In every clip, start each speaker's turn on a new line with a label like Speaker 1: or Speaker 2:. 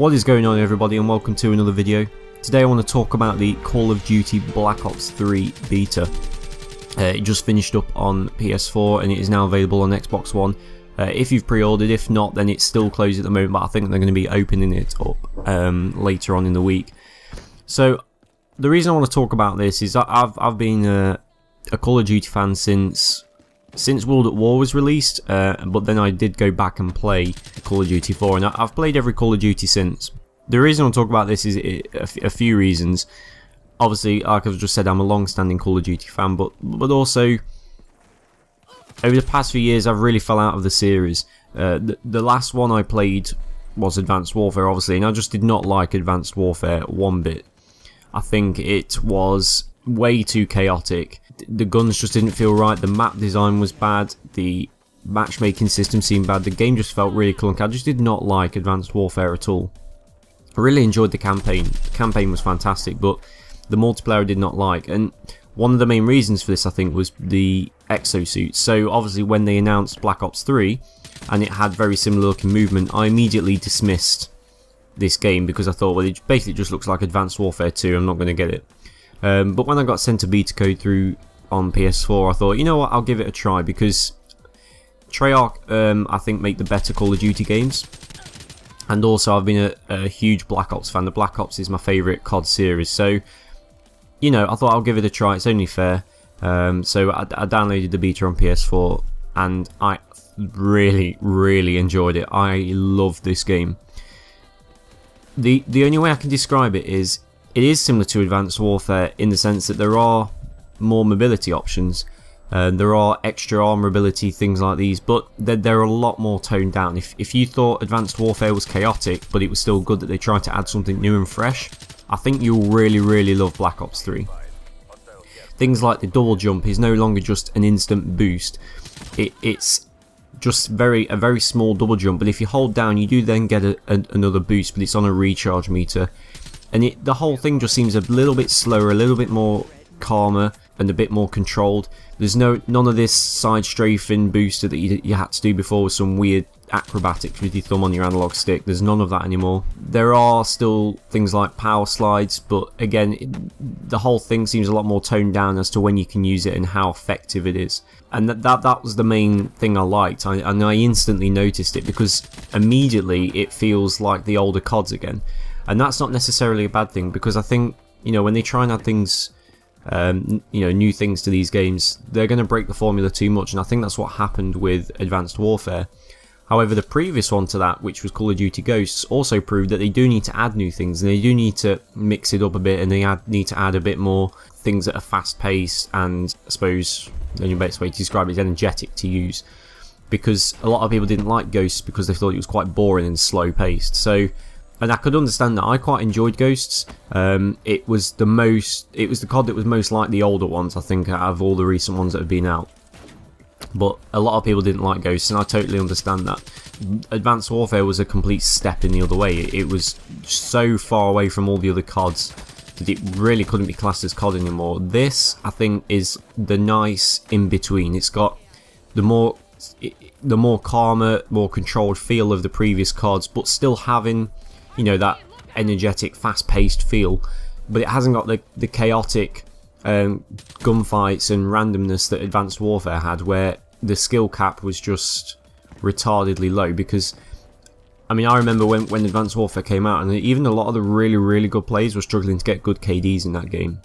Speaker 1: What is going on, everybody, and welcome to another video. Today I want to talk about the Call of Duty Black Ops 3 beta. It just finished up on PS4 and it is now available on Xbox One. If you've pre-ordered, if not, then it's still closed at the moment, but I think they're going to be opening it up later on in the week. So the reason I want to talk about this is I've been a Call of Duty fan since World at War was released, but then I did go back and play Call of Duty 4, and I've played every Call of Duty since. The reason I want to talk about this is a few reasons. Obviously, like I've just said, I'm a long-standing Call of Duty fan, but also over the past few years I've really fell out of the series. The last one I played was Advanced Warfare, obviously, and I just did not like Advanced Warfare one bit. I think it was way too chaotic. The guns just didn't feel right, the map design was bad, the matchmaking system seemed bad, the game just felt really clunky. I just did not like Advanced Warfare at all. I really enjoyed the campaign. The campaign was fantastic, but the multiplayer I did not like, and one of the main reasons for this, I think, was the exosuits. So obviously when they announced Black Ops 3 and it had very similar looking movement, I immediately dismissed this game because I thought, well, it basically just looks like Advanced Warfare 2, I'm not going to get it. But when I got sent a beta code through on PS4, I thought, you know what, I'll give it a try, because Treyarch, I think, make the better Call of Duty games. And also, I've been a huge Black Ops fan. The Black Ops is my favourite COD series, so, you know, I thought I'll give it a try, it's only fair. So I downloaded the beta on PS4, and I really enjoyed it. I love this game. The only way I can describe it is similar to Advanced Warfare in the sense that there are more mobility options. There are extra armor ability, things like these, but they're a lot more toned down. If you thought Advanced Warfare was chaotic, but it was still good that they tried to add something new and fresh, I think you'll really love Black Ops 3. Things like the double jump is no longer just an instant boost. It's just a very small double jump, but if you hold down, you do then get another boost, but it's on a recharge meter. And the whole thing just seems a little bit slower, a little bit more calmer, and a bit more controlled. There's none of this side strafing booster that you had to do before with some weird acrobatics with your thumb on your analog stick. There's none of that anymore. There are still things like power slides, but again, the whole thing seems a lot more toned down as to when you can use it and how effective it is. And that was the main thing I liked, and I instantly noticed it, because immediately it feels like the older CODs again. And that's not necessarily a bad thing, because I think, you know, when they try and add things, you know, new things to these games, they're going to break the formula too much, and I think that's what happened with Advanced Warfare. However, the previous one to that, which was Call of Duty Ghosts, also proved that they do need to add new things, and they do need to mix it up a bit, and they need to add a bit more things that are fast paced, and I suppose the only best way to describe it is energetic to use, because a lot of people didn't like Ghosts because they thought it was quite boring and slow paced. So, and I could understand that. I quite enjoyed Ghosts. It was the COD that was most like the older ones, I think, out of all the recent ones that have been out. But a lot of people didn't like Ghosts, and I totally understand that. Advanced Warfare was a complete step in the other way. It was so far away from all the other CODs that it really couldn't be classed as COD anymore. This, I think, is the nice in-between. It's got the more calmer, more controlled feel of the previous CODs, but still having, you know, that energetic, fast-paced feel, but it hasn't got the chaotic gunfights and randomness that Advanced Warfare had, where the skill cap was just retardedly low. Because, I mean, I remember when Advanced Warfare came out, and even a lot of the really good players were struggling to get good KDs in that game.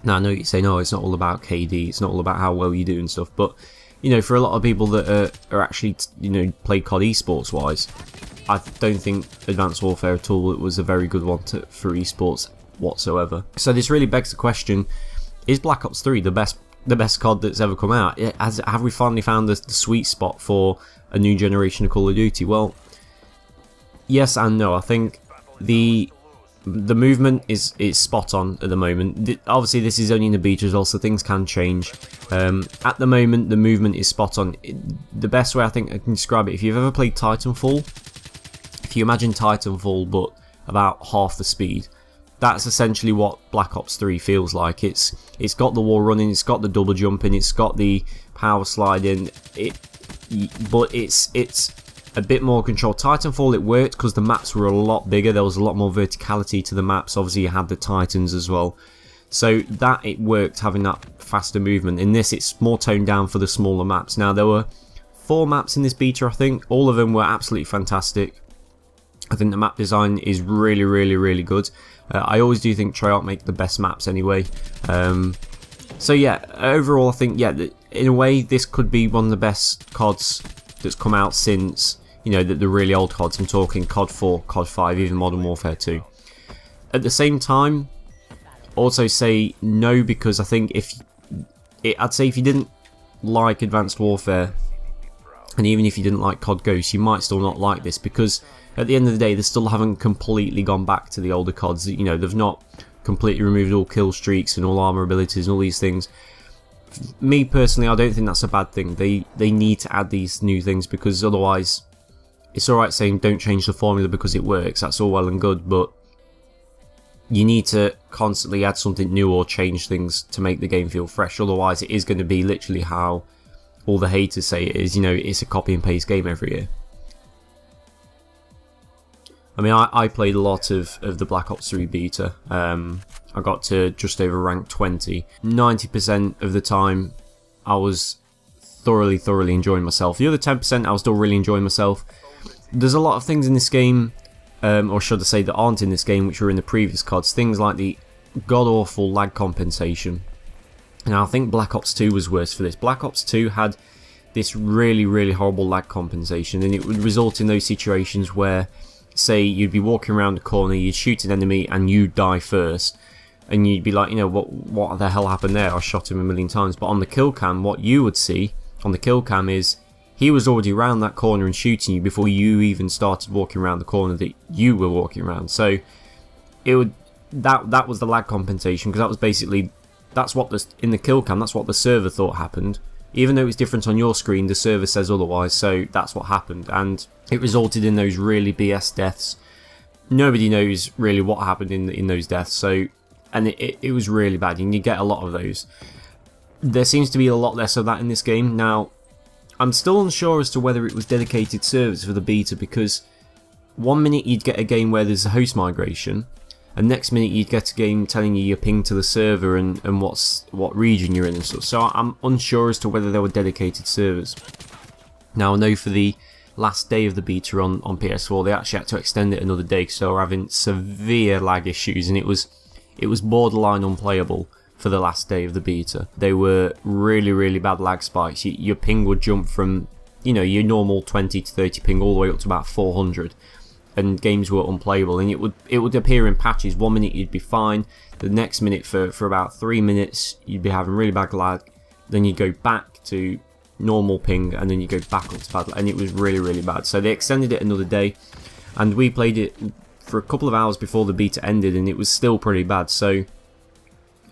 Speaker 1: Now, I know you're saying, oh, it's not all about KD, it's not all about how well you do and stuff, but, you know, for a lot of people that are actually, you know, play COD esports wise, I don't think Advanced Warfare at all was a very good one for esports whatsoever. So this really begs the question, is Black Ops 3 the best COD that's ever come out? Have we finally found the sweet spot for a new generation of Call of Duty? Well, yes and no. I think the movement is spot on at the moment. Obviously this is only in the beta as well, so things can change. At the moment the movement is spot on. The best way I think I can describe it, if you've ever played Titanfall, if you imagine Titanfall but about half the speed, that's essentially what Black Ops 3 feels like. It's got the wall running, it's got the double jumping, it's got the power sliding, but it's a bit more control. Titanfall, it worked because the maps were a lot bigger. There was a lot more verticality to the maps. Obviously, you had the Titans as well. So that it worked, having that faster movement. In this, it's more toned down for the smaller maps. Now, there were 4 maps in this beta, I think. All of them were absolutely fantastic. I think the map design is really, really, really good. I always do think Treyarch make the best maps anyway. So yeah, overall I think, yeah, in a way this could be one of the best CODs that's come out since, you know, the really old CODs. I'm talking COD 4, COD 5, even Modern Warfare 2. At the same time, also say no, because I think I'd say if you didn't like Advanced Warfare, and even if you didn't like COD Ghosts, you might still not like this, because at the end of the day they still haven't completely gone back to the older CODs. You know, they've not completely removed all kill streaks and all armor abilities and all these things. Me personally, I don't think that's a bad thing. They need to add these new things, because otherwise it's alright saying don't change the formula because it works, that's all well and good, but you need to constantly add something new or change things to make the game feel fresh. Otherwise it is going to be literally how all the haters say it is, you know, it's a copy and paste game every year. I mean, I played a lot of the Black Ops 3 beta. I got to just over rank 20. 90% of the time I was thoroughly enjoying myself. The other 10% I was still really enjoying myself. There's a lot of things in this game, or should I say that aren't in this game, which were in the previous CODs. Things like the god-awful lag compensation. And I think Black Ops 2 was worse for this. Black Ops 2 had this really horrible lag compensation, and it would result in those situations where, say, you'd be walking around a corner, you'd shoot an enemy and you'd die first, and you'd be like, you know, what the hell happened there? I shot him a million times. But on the kill cam, what you would see on the kill cam is he was already around that corner and shooting you before you even started walking around the corner that you were walking around. So it would that was the lag compensation, because that was basically, that's what in the kill cam, that's what the server thought happened. Even though it's different on your screen, the server says otherwise, so that's what happened, and it resulted in those really BS deaths. Nobody knows really what happened in those deaths, so, and it was really bad, and you get a lot of those. There seems to be a lot less of that in this game. Now, I'm still unsure as to whether it was dedicated servers for the beta, because one minute you'd get a game where there's a host migration, and next minute you'd get a game telling you your ping to the server and what region you're in and stuff. So I'm unsure as to whether there were dedicated servers. Now I know for the last day of the beta on PS4 they actually had to extend it another day because they were having severe lag issues, and it was borderline unplayable for the last day of the beta. They were really bad lag spikes. Your ping would jump from, you know, your normal 20 to 30 ping all the way up to about 400. And games were unplayable, and it would appear in patches. One minute you'd be fine, the next minute for about 3 minutes you'd be having really bad lag, then you'd go back to normal ping, and then you go back up to bad lag, and it was really bad. So they extended it another day, and we played it for a couple of hours before the beta ended, and it was still pretty bad. So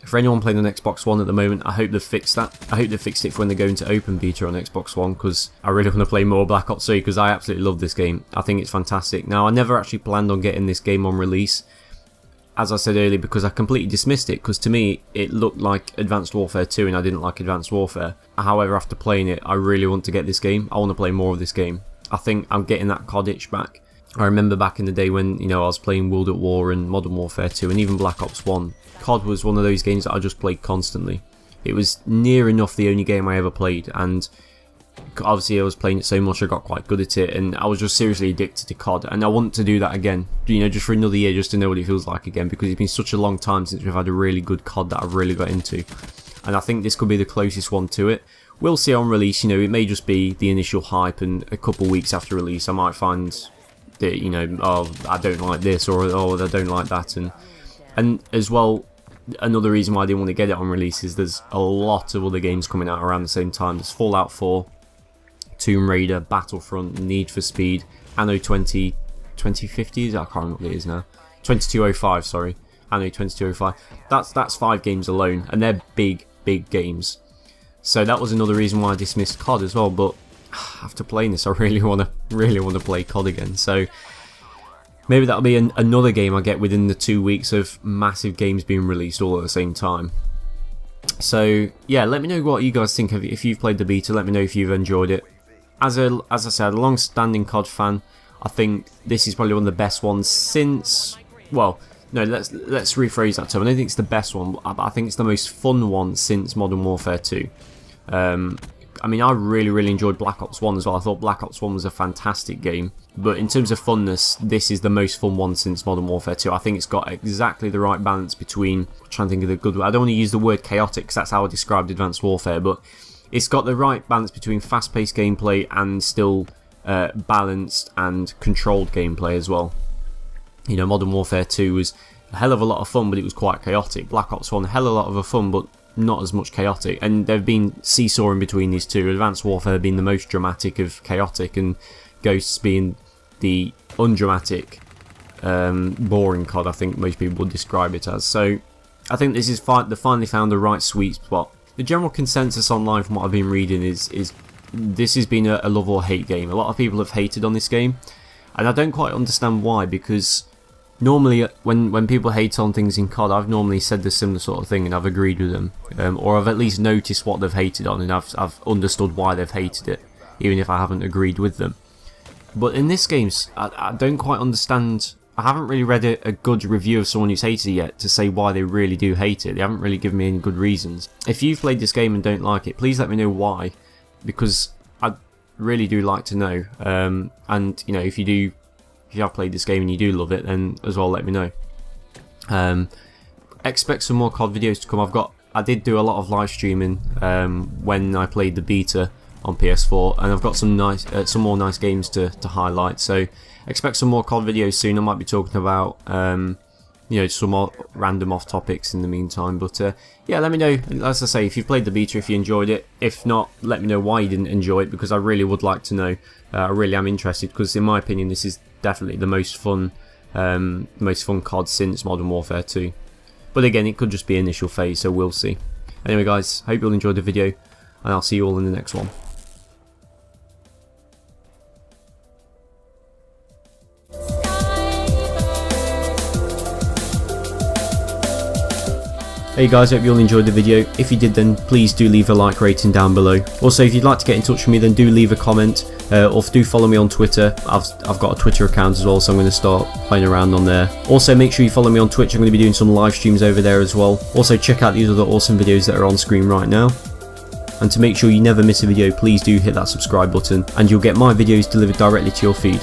Speaker 1: for anyone playing on Xbox One at the moment, I hope they've fixed that. I hope they fixed it for when they go into open beta on Xbox One, because I really want to play more Black Ops 3, because I absolutely love this game. I think it's fantastic. Now, I never actually planned on getting this game on release, as I said earlier, because I completely dismissed it, because to me it looked like Advanced Warfare 2 and I didn't like Advanced Warfare. However, after playing it, I really want to get this game. I want to play more of this game. I think I'm getting that COD itch back. I remember back in the day when, you know, I was playing World at War and Modern Warfare 2 and even Black Ops 1. COD was one of those games that I just played constantly. It was near enough the only game I ever played, and obviously I was playing it so much I got quite good at it, and I was just seriously addicted to COD, and I want to do that again, you know, just for another year, just to know what it feels like again, because it's been such a long time since we've had a really good COD that I've really got into, and I think this could be the closest one to it. We'll see on release, you know, it may just be the initial hype, and a couple weeks after release I might find that, you know, oh, I don't like this, or oh, I don't like that, and as well, another reason why I didn't want to get it on release is there's a lot of other games coming out around the same time. There's Fallout 4, Tomb Raider, Battlefront, Need for Speed, Anno 2050, I can't remember what it is now. 2205, sorry. Anno 2205. That's 5 games alone, and they're big games. So that was another reason why I dismissed COD as well, but after playing this I really want to play COD again. So maybe that'll be another game I get within the 2 weeks of massive games being released all at the same time. So yeah, let me know what you guys think of it. If you've played the beta, let me know if you've enjoyed it. as I said, a long-standing COD fan, I think this is probably one of the best ones since, well, no, let's rephrase that term. I don't think it's the best one, but I think it's the most fun one since Modern Warfare 2. I mean, I really enjoyed Black Ops 1 as well. I thought Black Ops 1 was a fantastic game, but in terms of funness, this is the most fun one since Modern Warfare 2. I think it's got exactly the right balance between, I'm trying to think of the good word, I don't want to use the word chaotic because that's how I described Advanced Warfare, but it's got the right balance between fast-paced gameplay and still balanced and controlled gameplay as well. You know, Modern Warfare 2 was a hell of a lot of fun, but it was quite chaotic. Black Ops 1, a hell of a lot of fun, but not as much chaotic. And there have been seesawing between these two. Advanced Warfare being the most dramatic of chaotic, and Ghosts being the undramatic, boring COD, I think most people would describe it as. So I think this is they finally found the right sweet spot. The general consensus online from what I've been reading is this has been a love or hate game. A lot of people have hated on this game, and I don't quite understand why, because normally when people hate on things in COD, I've normally said the similar sort of thing and I've agreed with them, or I've at least noticed what they've hated on and I've understood why they've hated it, even if I haven't agreed with them. But in this game, I don't quite understand. I haven't really read a good review of someone who's hated it yet to say why they really do hate it. They haven't really given me any good reasons. If you've played this game and don't like it, please let me know why, because I really do like to know. And you know, if you have played this game and you do love it, then as well let me know. Expect some more COD videos to come. I did do a lot of live streaming when I played the beta on PS4, and I've got some more nice games to highlight. So expect some more COD videos soon. I might be talking about you know, some more random off topics in the meantime. But yeah, let me know, as I say, if you've played the beta, if you enjoyed it. If not, let me know why you didn't enjoy it, because I really would like to know. I really am interested, because in my opinion this is definitely the most fun COD since Modern Warfare 2. But again, it could just be initial phase, so we'll see. Anyway guys, hope you all enjoyed the video, and I'll see you all in the next one. Hey guys, hope you all enjoyed the video. If you did, then please do leave a like rating down below. Also, if you'd like to get in touch with me, then do leave a comment, or do follow me on Twitter. I've got a Twitter account as well, so I'm going to start playing around on there. Also, make sure you follow me on Twitch. I'm going to be doing some live streams over there as well. Also, check out these other awesome videos that are on screen right now. And to make sure you never miss a video, please do hit that subscribe button, and you'll get my videos delivered directly to your feed.